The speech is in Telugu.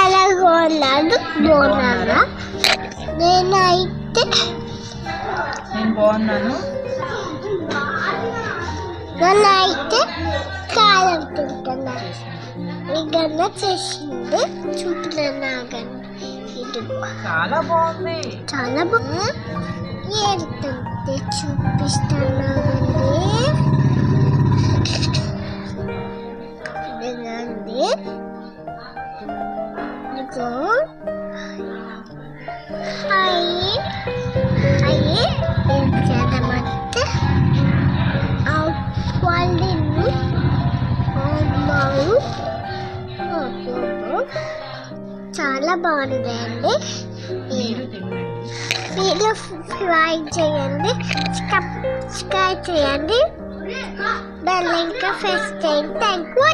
ఎలాగోన్నాడు బాగున్నాను. నేనైతే కాలం తింటున్నా. ఇగన్న చేసింది చూపుతున్నాగండి. ఇది చాలా బాగుంది. ఏడుతుంటే చూపిస్తున్నాగండి. ఇదిగండి. ఇదిగో చాలా బాగుందండి. మీరు ఫ్రై చేయండి, సబ్స్క్రైబ్ చేయండి, బెల్ ఇంకా ప్రెస్ చేయండి. Thank you.